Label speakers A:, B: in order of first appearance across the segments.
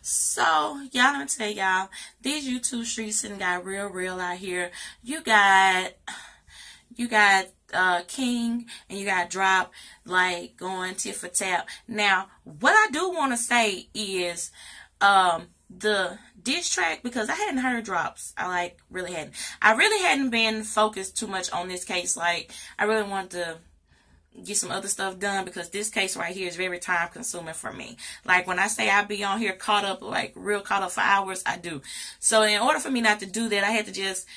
A: So, y'all, let me tell y'all, these YouTube streets and got real out here. You got King and you got Drop, like, going tit for tat. Now, what I do want to say is, the diss track, because I hadn't heard Drops. I really hadn't been focused too much on this case. Like, I really wanted to get some other stuff done, because this case right here is very time consuming for me. Like, when I say I be on here caught up, like real caught up for hours, I do. So in order for me not to do that, I had to just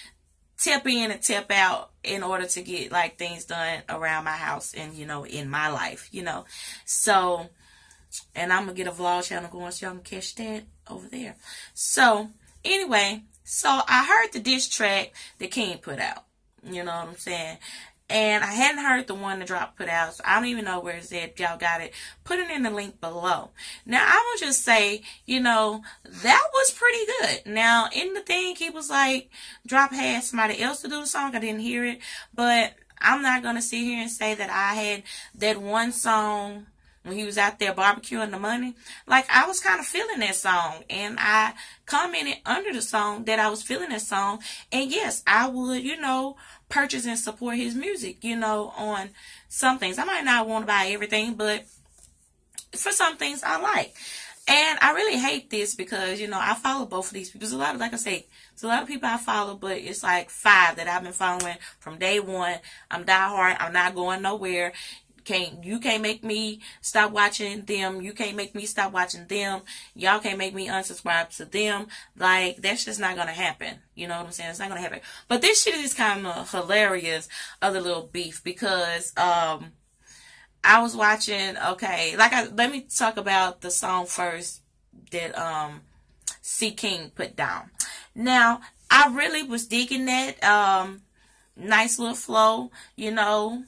A: tap in and tap out in order to get like things done around my house and, you know, in my life, you know. So, and I'm gonna get a vlog channel going so y'all can catch that over there. So anyway, so I heard the diss track that King put out, you know what I'm saying? And I hadn't heard the one that Drop put out, so I don't even know where it's at. Y'all got it. Put it in the link below. Now, I will just say, you know, that was pretty good. Now, in the thing, he was like, Drop had somebody else to do the song. I didn't hear it. But I'm not going to sit here and say that I had that one song when he was out there barbecuing the money. Like, I was kind of feeling that song. And I commented under the song that I was feeling that song. And yes, I would, you know, purchase and support his music, you know, on some things. I might not want to buy everything, but for some things I like. And I really hate this because, you know, I follow both of these people. There's a lot of, like I say, there's a lot of people I follow, but it's like 5 that I've been following from day one. I'm diehard. I'm not going nowhere. You can't make me stop watching them. You can't make me stop watching them. Y'all can't make me unsubscribe to them. Like, that's just not gonna happen. You know what I'm saying? It's not gonna happen. But this shit is kind of hilarious, other little beef, because I was watching, okay, let me talk about the song first that C King put down. Now, I really was digging that nice little flow, you know.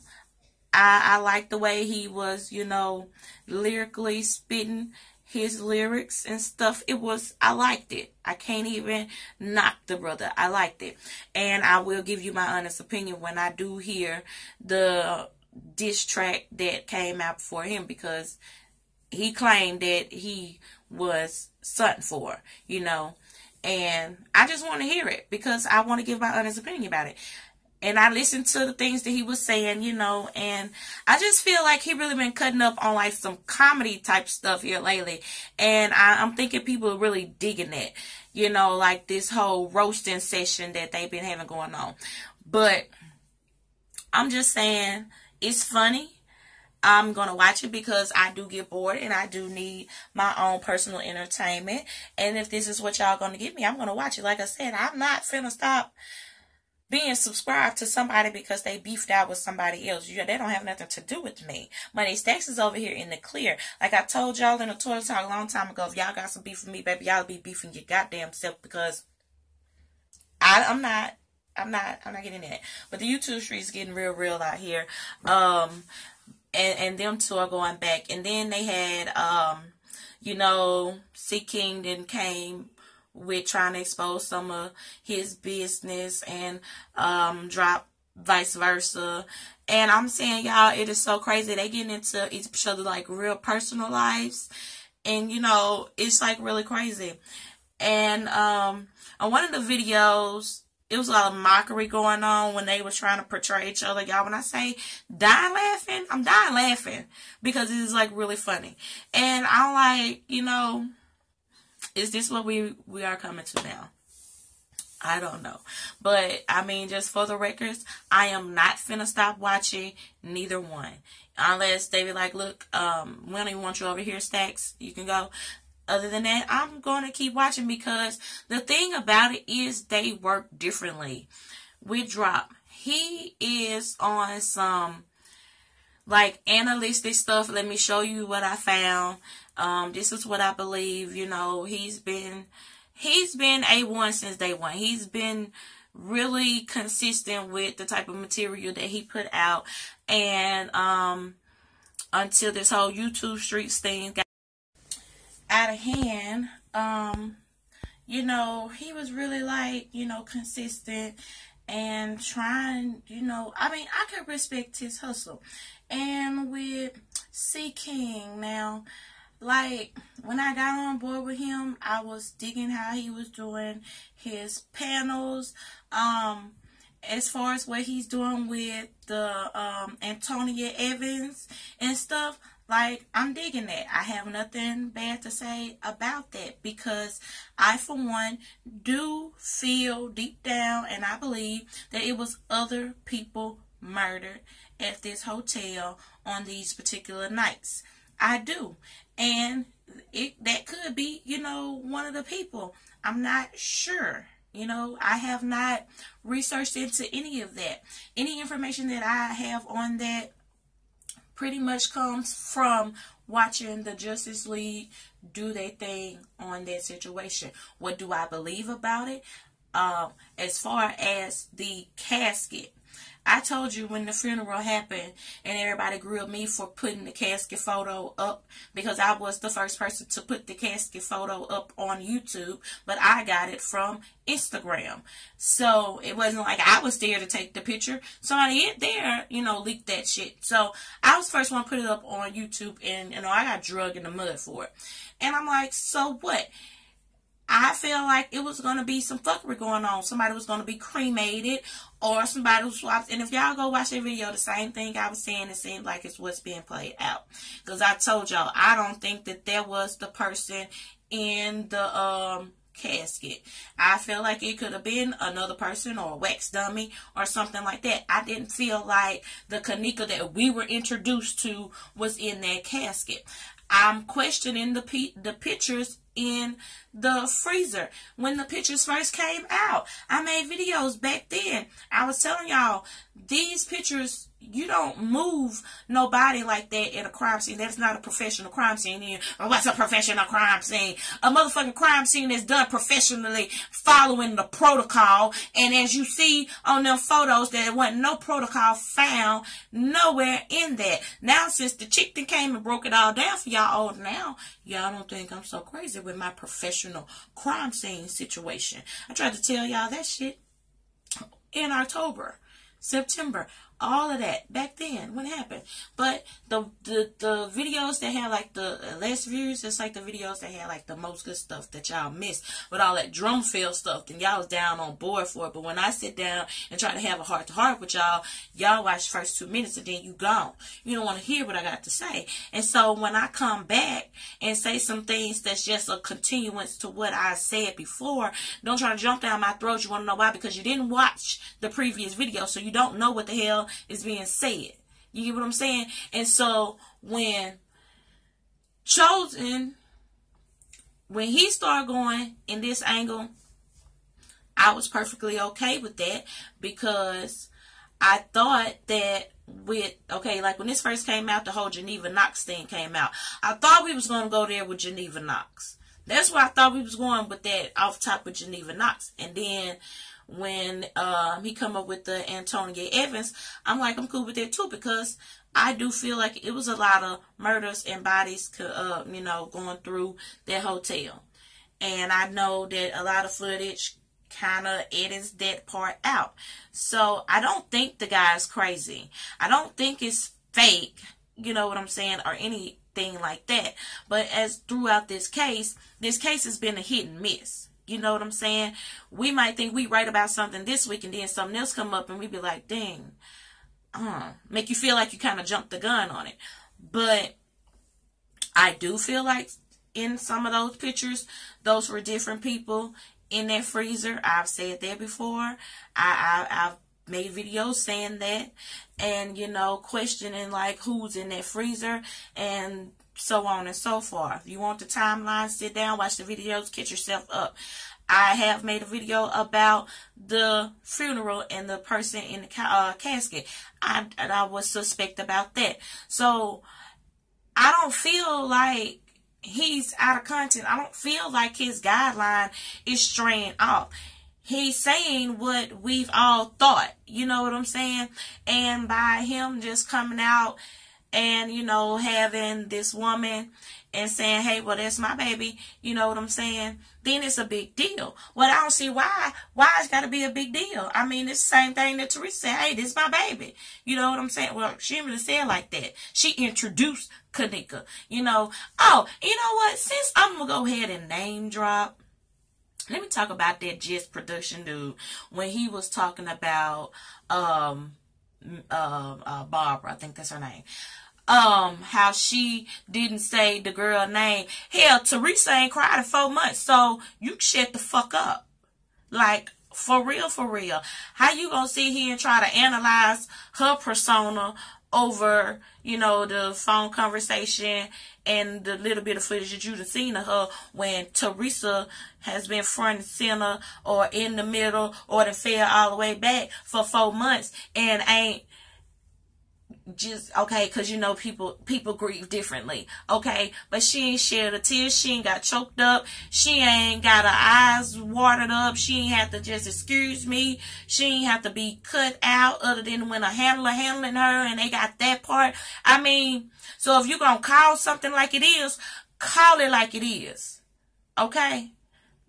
A: I like the way he was, you know, lyrically spitting his lyrics and stuff. I liked it. I can't even knock the brother. I liked it. And I will give you my honest opinion when I do hear the diss track that came out for him, because he claimed that he was something for, you know. And I just want to hear it because I want to give my honest opinion about it. And I listened to the things that he was saying, you know, and I just feel like he really been cutting up on like some comedy type stuff here lately. And I'm thinking people are really digging it, you know, like this whole roasting session that they've been having going on. But I'm just saying, it's funny. I'm going to watch it because I do get bored and I do need my own personal entertainment. And if this is what y'all going to give me, I'm going to watch it. Like I said, I'm not finna stop being subscribed to somebody because they beefed out with somebody else. They don't have nothing to do with me. Money Stacks is over here in the clear. Like I told y'all in the toilet talk a long time ago, if y'all got some beef with me, baby, y'all be beefing your goddamn self, because I'm not getting that. But the YouTube streets getting real out here. And them two are going back. And then they had you know, C King then came with trying to expose some of his business, and Drop vice versa. And I'm saying, y'all, it is so crazy. They getting into each other like real personal lives, and you know, it's like really crazy. And on one of the videos, it was a lot of mockery going on when they were trying to portray each other. Y'all, when I say dying laughing, I'm dying laughing because it is like really funny. And I'm like, you know, is this what we are coming to now? I don't know. But, I mean, just for the records, I am not finna stop watching neither one. Unless they be like, look, we don't even want you over here, Stacks. You can go. Other than that, I'm going to keep watching, because the thing about it is they work differently. With Drop, he is on some like analytic stuff. Let me show you what I found. This is what I believe. You know, he's been A1 since day one. He's been really consistent with the type of material that he put out, and until this whole YouTube streets thing got out of hand, you know, he was really like, you know, consistent and trying, you know, I mean, I could respect his hustle. And with C King now, like, when I got on board with him, I was digging how he was doing his panels. As far as what he's doing with the Antonia Evans and stuff, like, I'm digging that. I have nothing bad to say about that, because I, for one, do feel deep down, and I believe that it was other people murdered at this hotel on these particular nights. I do. And that could be, you know, one of the people. I'm not sure. You know, I have not researched into any of that. Any information that I have on that pretty much comes from watching the Justice League do their thing on that situation. What do I believe about it? As far as the casket, I told you when the funeral happened and everybody grilled me for putting the casket photo up, because I was the first person to put the casket photo up on YouTube, but I got it from Instagram. So it wasn't like I was there to take the picture. Somebody there, you know, leaked that shit. So I was the first one to put it up on YouTube, and, you know, I got drugged in the mud for it. And I'm like, so what? I feel like it was going to be some fuckery going on. Somebody was going to be cremated, or somebody was swapped. And if y'all go watch that video, the same thing I was saying, it seemed like it's what's being played out. Because I told y'all, I don't think that there was the person in the casket. I feel like it could have been another person or a wax dummy or something like that. I didn't feel like the Kenneka that we were introduced to was in that casket. I'm questioning the pictures in the freezer. When the pictures first came out, I made videos back then. I was telling y'all, these pictures, you don't move nobody like that at a crime scene. That's not a professional crime scene. Or what's a professional crime scene? A motherfucking crime scene that's done professionally, following the protocol. And as you see on them photos, there wasn't no protocol found nowhere in that. Now, since the chick that came and broke it all down for y'all, oh, now y'all don't think I'm so crazy with my professional crime scene situation. I tried to tell y'all that shit in October, September, all of that back then when it happened. But the videos that had like the less views, it's like the videos that had like the most good stuff that y'all missed with all that drum fill stuff. Then y'all was down on board for it. But when I sit down and try to have a heart to heart with y'all, y'all watch the first 2 minutes and then you gone. You don't want to hear what I got to say. And so when I come back and say some things that's just a continuance to what I said before, don't try to jump down my throat. You want to know why? Because you didn't watch the previous video, so you don't know what the hell is being said. You get what I'm saying? And so when Chosen, when he started going in this angle, I was perfectly okay with that, because I thought that with, okay, like when this first came out, the whole Geneva Knox thing came out, I thought we was going to go there with Geneva Knox. That's why I thought we was going with that off top with Geneva Knox. And then when he come up with the Antonia Evans, I'm like, I'm cool with that too, because I do feel like it was a lot of murders and bodies, you know, going through that hotel. And I know that a lot of footage kind of edits that part out. So I don't think the guy's crazy. I don't think it's fake, you know what I'm saying, or anything like that. But as throughout this case has been a hit and miss. You know what I'm saying? We might think we right about something this week and then something else come up and we be like, dang, make you feel like you kind of jumped the gun on it. But I do feel like in some of those pictures, those were different people in that freezer. I've said that before. I've made videos saying that, and, you know, questioning like who's in that freezer and so on and so forth. If you want the timeline, sit down, watch the videos, catch yourself up. I have made a video about the funeral and the person in the casket. I was suspect about that. So I don't feel like he's out of content. I don't feel like his guideline is straying off. He's saying what we've all thought. You know what I'm saying? And by him just coming out and, you know, having this woman and saying, hey, well, that's my baby, you know what I'm saying, then it's a big deal. Well, I don't see why it's got to be a big deal. I mean, it's the same thing that Teresa said, hey, this is my baby. You know what I'm saying? Well, she didn't really say it like that. She introduced Kenneka, you know. Oh, you know what? Since I'm going to go ahead and name drop, let me talk about that Just Production dude when he was talking about Barbara, I think that's her name. How she didn't say the girl name. Hell, Teresa ain't cried in 4 months, so you shut the fuck up. Like, for real, for real. How you gonna sit here and try to analyze her persona over, you know, the phone conversation and the little bit of footage that you've seen of her when Teresa has been front and center or in the middle or the fell all the way back for 4 months and ain't just, okay, because, you know, people grieve differently, okay, but she ain't shed a tear, she ain't got choked up, she ain't got her eyes watered up, she ain't have to just excuse me, she ain't have to be cut out other than when a handler handling her and they got that part. I mean, so if you're gonna call something like it is, call it like it is, okay?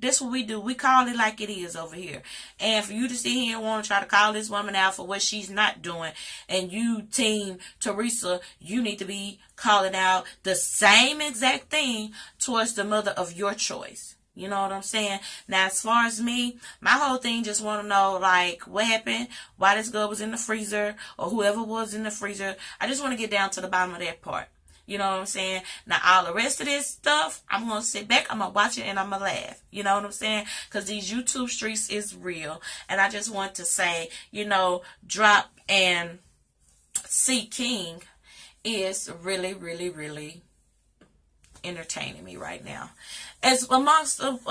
A: That's what we do. We call it like it is over here. And for you to sit here and want to try to call this woman out for what she's not doing, and you, team Teresa, you need to be calling out the same exact thing towards the mother of your choice. You know what I'm saying? Now, as far as me, my whole thing just want to know, like, what happened, why this girl was in the freezer, or whoever was in the freezer. I just want to get down to the bottom of that part. You know what I'm saying? Now, all the rest of this stuff, I'm going to sit back, I'm going to watch it, and I'm going to laugh. You know what I'm saying? Because these YouTube streets is real. And I just want to say, you know, Drop and C King is really, really, really entertaining me right now. As amongst of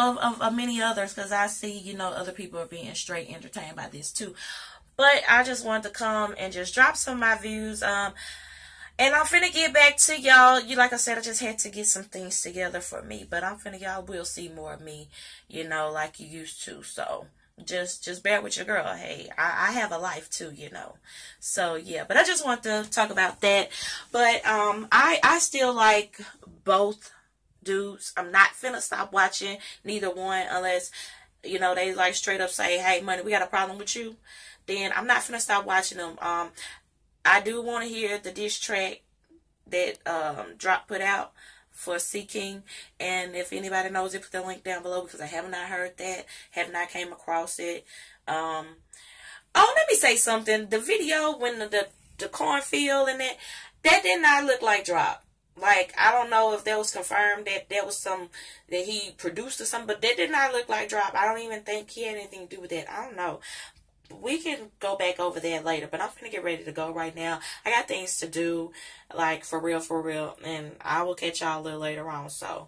A: many others, because I see, you know, other people are being straight entertained by this too. But I just wanted to come and just drop some of my views. And I'm finna get back to y'all. Like I said, I just had to get some things together for me. But y'all will see more of me, you know, like you used to. So just bear with your girl. Hey, I have a life too, you know. So yeah, but I just want to talk about that. But I still like both dudes. I'm not finna stop watching neither one unless, you know, they like straight up say, hey, Money, we got a problem with you. Then I'm not finna stop watching them. I do want to hear the diss track that Drop put out for C King, and if anybody knows it, put the link down below because I have not heard that, have not came across it. Oh, let me say something. The video when the cornfield and that did not look like Drop. Like, I don't know if that was confirmed that there was some that he produced or something, but that did not look like Drop. I don't even think he had anything to do with that. I don't know. We can go back over that later, but I'm finna get ready to go right now. I got things to do, like, for real, and I will catch y'all a little later on, so.